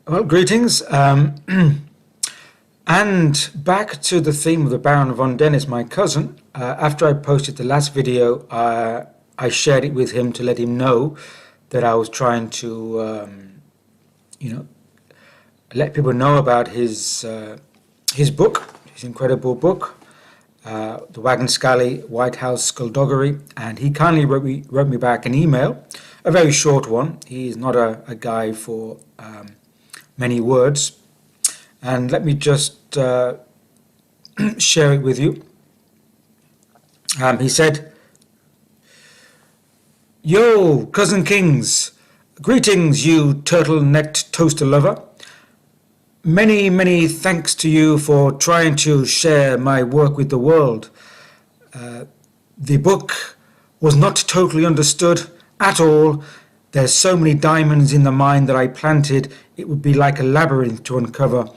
Well, greetings. And back to the theme of the Baron von Dennis, my cousin. After I posted the last video, I shared it with him to let him know that I was trying to, you know, let people know about his book, his incredible book, the WAG SCALLY, White House Skuldoggery, and he kindly wrote me back an email, a very short one. He's not a guy for many words. And let me just share it with you. He said, "Yo, Cousin Kings, greetings, you turtle-necked toaster lover. Many, many thanks to you for trying to share my work with the world. The book was not totally understood at all. There's so many diamonds in the mine that I planted, it would be like a labyrinth to uncover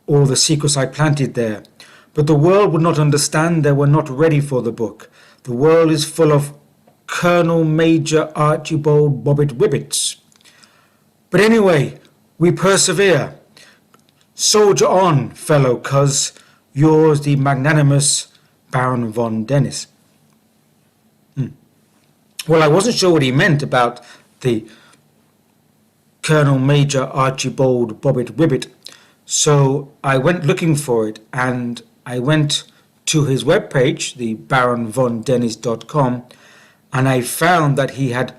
all the secrets I planted there. But the world would not understand. They were not ready for the book. The world is full of Colonel Major Archibald Bobbit Wibbits. But anyway, we persevere. Soldier on, fellow cuz. Yours, the magnanimous Baron von Dennis." Well, I wasn't sure what he meant about the Colonel Major Archibald Bobbit Wibbit, so I went looking for it, and I went to his webpage, the baronvondennis.com, and I found that he had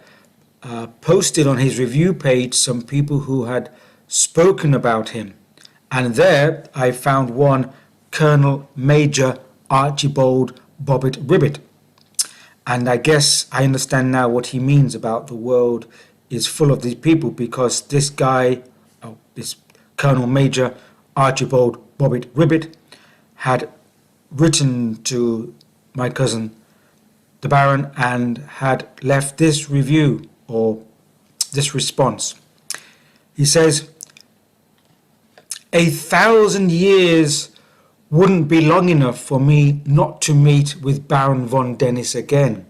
posted on his review page some people who had spoken about him. And there I found one, Colonel Major Archibald Bobbit Wibbit. And I guess I understand now what he means about the world is full of these people, because this guy, this Colonel Major Archibald Bobbit Wibbit, had written to my cousin, the Baron, and had left this review, or this response. He says, "1,000 years wouldn't be long enough for me not to meet with Baron von Dennis again.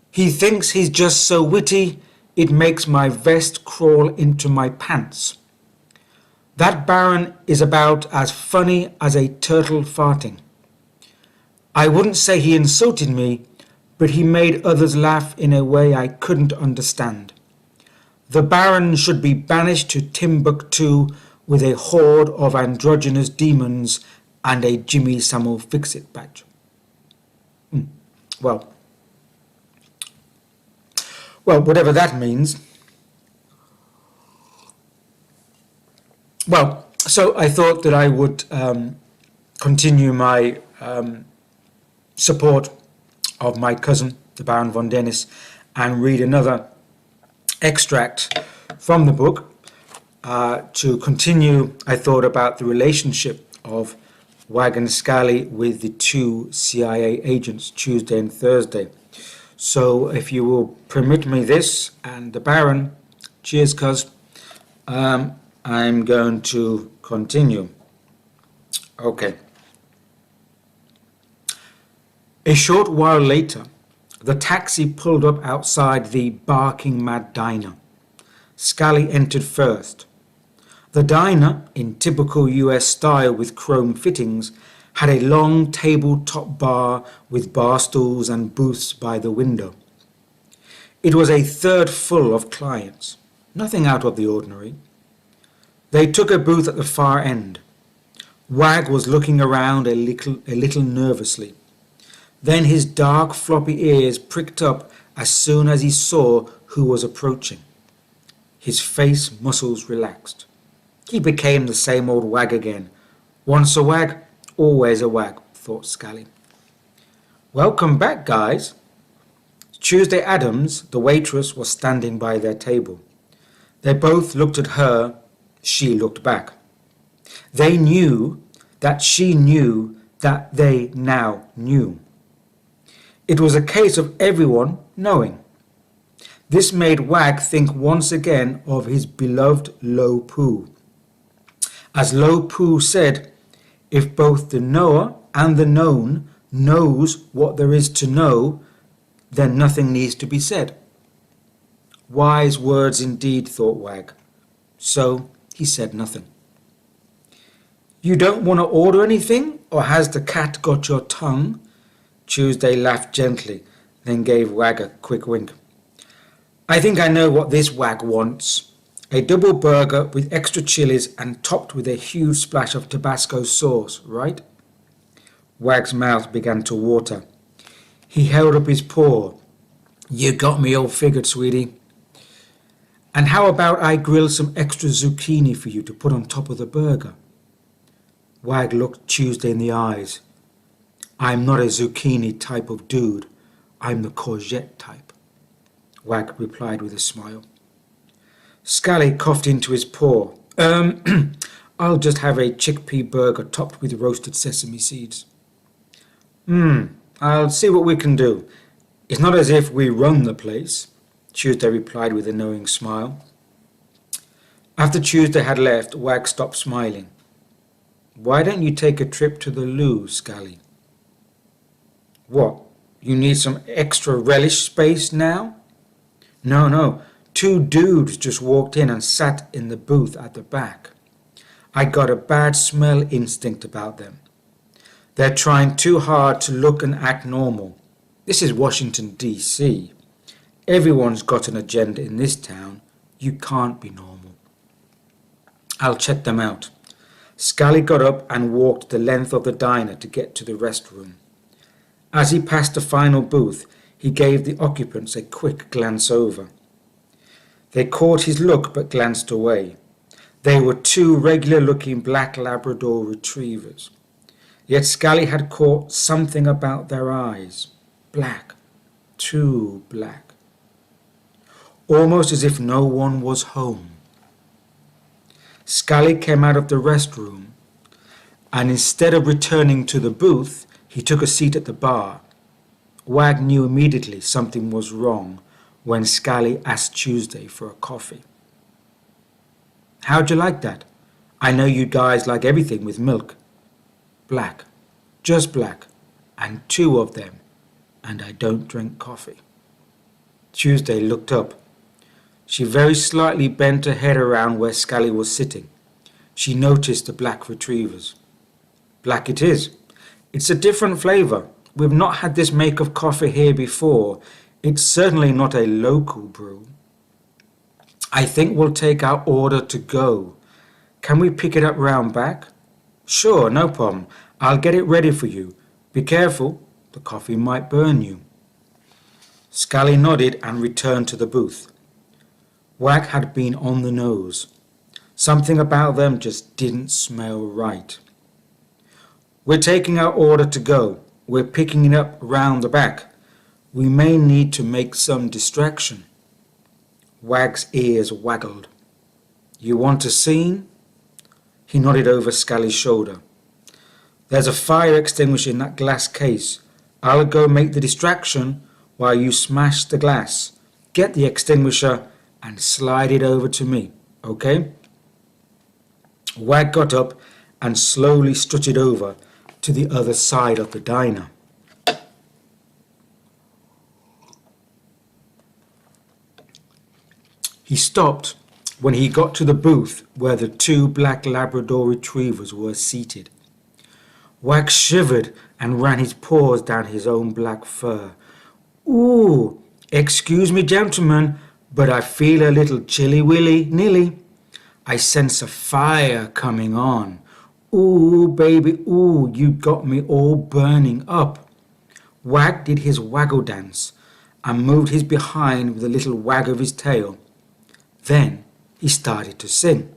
He thinks he's just so witty, it makes my vest crawl into my pants. That Baron is about as funny as a turtle farting. I wouldn't say he insulted me, but he made others laugh in a way I couldn't understand. The Baron should be banished to Timbuktu with a horde of androgynous demons and a Jimmy Samuel Fix-It badge." Well, whatever that means. Well, so I thought that I would continue my support of my cousin, the Baron von Dennis, and read another extract from the book. To continue, I thought about the relationship of WAG SCALLY with the two CIA agents, Tuesday and Thursday. So if you will permit me this, and the Baron, cheers cuz, I'm going to continue. Okay. A short while later, the taxi pulled up outside the Barking Mad Diner. Scally entered first. The diner, in typical US style with chrome fittings, had a long tabletop bar with bar stools and booths by the window. It was a third full of clients, nothing out of the ordinary. They took a booth at the far end. Wag was looking around a little nervously. Then his dark floppy ears pricked up as soon as he saw who was approaching. His face muscles relaxed. He became the same old Wag again. Once a Wag, always a Wag, thought Scally. "Welcome back, guys." Tuesday Adams, the waitress, was standing by their table. They both looked at her. She looked back. They knew that she knew that they now knew. It was a case of everyone knowing. This made Wag think once again of his beloved Lo Poo. As Lo Poo said, if both the knower and the known knows what there is to know, then nothing needs to be said. Wise words indeed, thought Wag. So He said nothing. You don't want to order anything, or has the cat got your tongue? Tuesday laughed gently, then gave Wag a quick wink. I think I know what this Wag wants. A double burger with extra chilies and topped with a huge splash of Tabasco sauce, right? Wag's mouth began to water. He held up his paw. You got me all figured, sweetie. And how about I grill some extra zucchini for you to put on top of the burger? Wag looked Tuesday in the eyes. I'm not a zucchini type of dude. I'm the courgette type, Wag replied with a smile. Scally coughed into his paw. I'll just have a chickpea burger topped with roasted sesame seeds. I'll see what we can do. It's not as if we run the place, Tuesday replied with a knowing smile. After Tuesday had left, Wag stopped smiling. Why don't you take a trip to the loo, Scally? What? You need some extra relish space now? No. 2 dudes just walked in and sat in the booth at the back. I got a bad smell instinct about them. They're trying too hard to look and act normal. This is Washington, D.C. Everyone's got an agenda in this town. You can't be normal. I'll check them out. Scally got up and walked the length of the diner to get to the restroom. As he passed the final booth, he gave the occupants a quick glance over. They caught his look but glanced away. They were 2 regular-looking black Labrador retrievers. Yet Scally had caught something about their eyes. Black. Too black. Almost as if no one was home. Scally came out of the restroom, and instead of returning to the booth, he took a seat at the bar. Wag knew immediately something was wrong when Scally asked Tuesday for a coffee. How'd you like that? I know you guys like everything with milk. Black. Just black. And 2 of them. And I don't drink coffee. Tuesday looked up. She very slightly bent her head around where Scally was sitting. She noticed the black retrievers. Black it is. It's a different flavour. We've not had this make of coffee here before. It's certainly not a local brew. I think we'll take our order to go. Can we pick it up round back? Sure, no problem. I'll get it ready for you. Be careful, the coffee might burn you. Scally nodded and returned to the booth. Wag had been on the nose. Something about them just didn't smell right. We're taking our order to go. We're picking it up round the back. We may need to make some distraction. Wag's ears waggled. You want a scene? He nodded over Scally's shoulder. There's a fire extinguisher in that glass case. I'll go make the distraction while you smash the glass. Get the extinguisher and slide it over to me, okay? Wag got up and slowly strutted over to the other side of the diner. He stopped when he got to the booth where the 2 black Labrador retrievers were seated. Wag shivered and ran his paws down his own black fur. Ooh, excuse me, gentlemen, but I feel a little chilly-willy-nilly. I sense a fire coming on. Ooh, baby, ooh, you got me all burning up. Wag did his waggle dance and moved his behind with a little wag of his tail. Then he started to sing.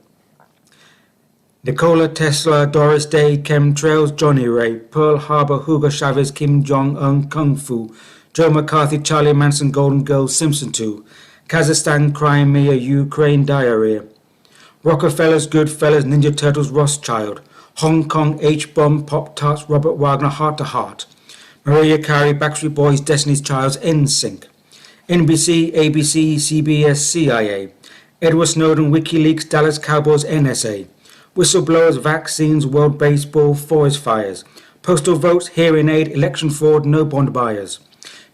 Nikola Tesla, Doris Day, Chemtrails, Johnny Ray, Pearl Harbor, Hugo Chavez, Kim Jong-un, Kung Fu, Joe McCarthy, Charlie Manson, Golden Girls, Simpson 2, Kazakhstan, Crimea, Ukraine, diarrhea, Rockefellers, Goodfellas, Ninja Turtles, Rothschild, Hong Kong, H-Bomb, Pop-Tarts, Robert Wagner, Heart to Heart, Mariah Carey, Backstreet Boys, Destiny's Child's NSYNC, NBC, ABC, CBS, CIA, Edward Snowden, WikiLeaks, Dallas Cowboys, NSA, whistleblowers, vaccines, World Baseball, forest fires, postal votes, hearing aid, election fraud, no bond buyers.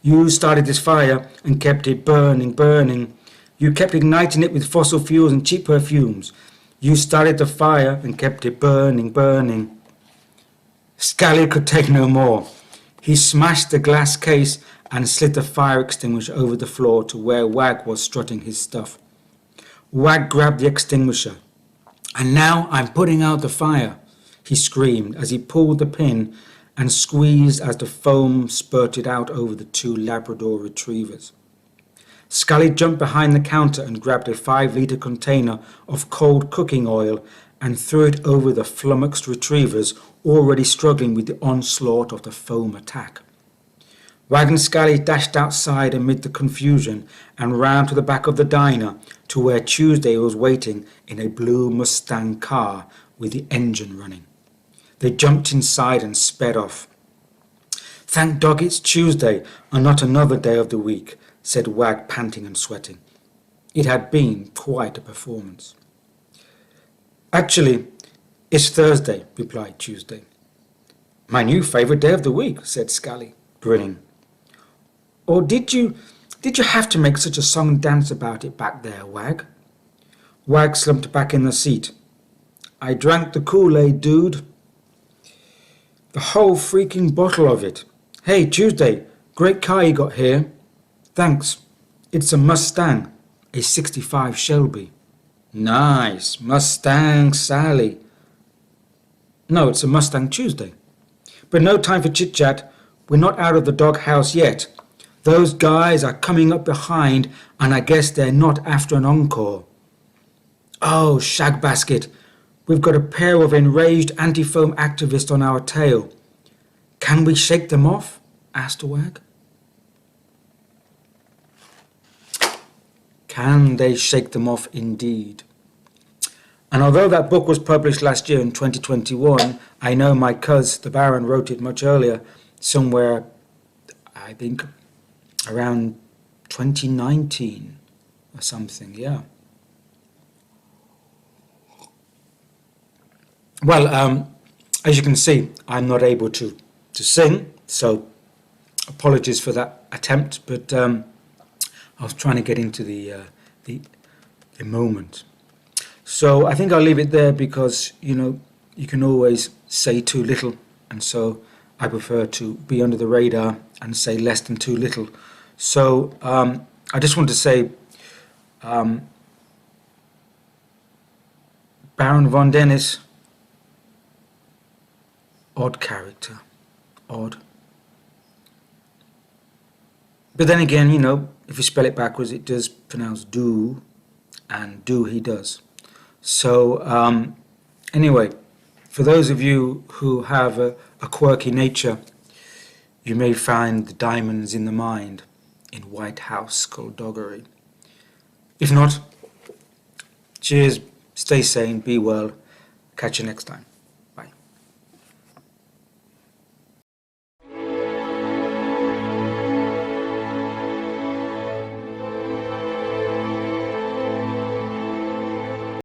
You started this fire and kept it burning, burning. You kept igniting it with fossil fuels and cheap perfumes. You started the fire and kept it burning, burning. Scally could take no more. He smashed the glass case and slid the fire extinguisher over the floor to where Wag was strutting his stuff. Wag grabbed the extinguisher. "And now I'm putting out the fire," he screamed as he pulled the pin and squeezed as the foam spurted out over the two Labrador retrievers. Scally jumped behind the counter and grabbed a 5-litre container of cold cooking oil and threw it over the flummoxed retrievers already struggling with the onslaught of the foam attack. Wag and Scally dashed outside amid the confusion and ran to the back of the diner to where Tuesday was waiting in a blue Mustang car with the engine running. They jumped inside and sped off. "Thank dog it's Tuesday and not another day of the week," said Wag, panting and sweating. It had been quite a performance. "Actually, it's Thursday," replied Tuesday. "My new favourite day of the week," said Scally, grinning. "Or did you have to make such a song and dance about it back there, Wag?" Wag slumped back in the seat. "I drank the Kool-Aid, dude. The whole freaking bottle of it. Hey, Tuesday, great car you got here." "Thanks. It's a Mustang, a 65 Shelby." "Nice. Mustang Sally." "No, it's a Mustang Tuesday. But no time for chit-chat. We're not out of the doghouse yet. Those guys are coming up behind, and I guess they're not after an encore." "Oh, shagbasket. We've got a pair of enraged anti-foam activists on our tail. Can we shake them off?" asked Wag. Can they shake them off indeed? And although that book was published last year in 2021, I know my cuz, the Baron, wrote it much earlier, somewhere, I think, around 2019 or something, yeah. Well, as you can see, I'm not able to sing, so apologies for that attempt, but I was trying to get into the moment. So I think I'll leave it there because, you can always say too little, and so I prefer to be under the radar and say less than too little. So I just want to say Baron von Dennis, odd character, odd. But then again, if you spell it backwards, it does pronounce do, and do he does. So anyway, for those of you who have a quirky nature, you may find the diamonds in the mind in White House Skuldoggery. If not, cheers, stay sane, be well, catch you next time.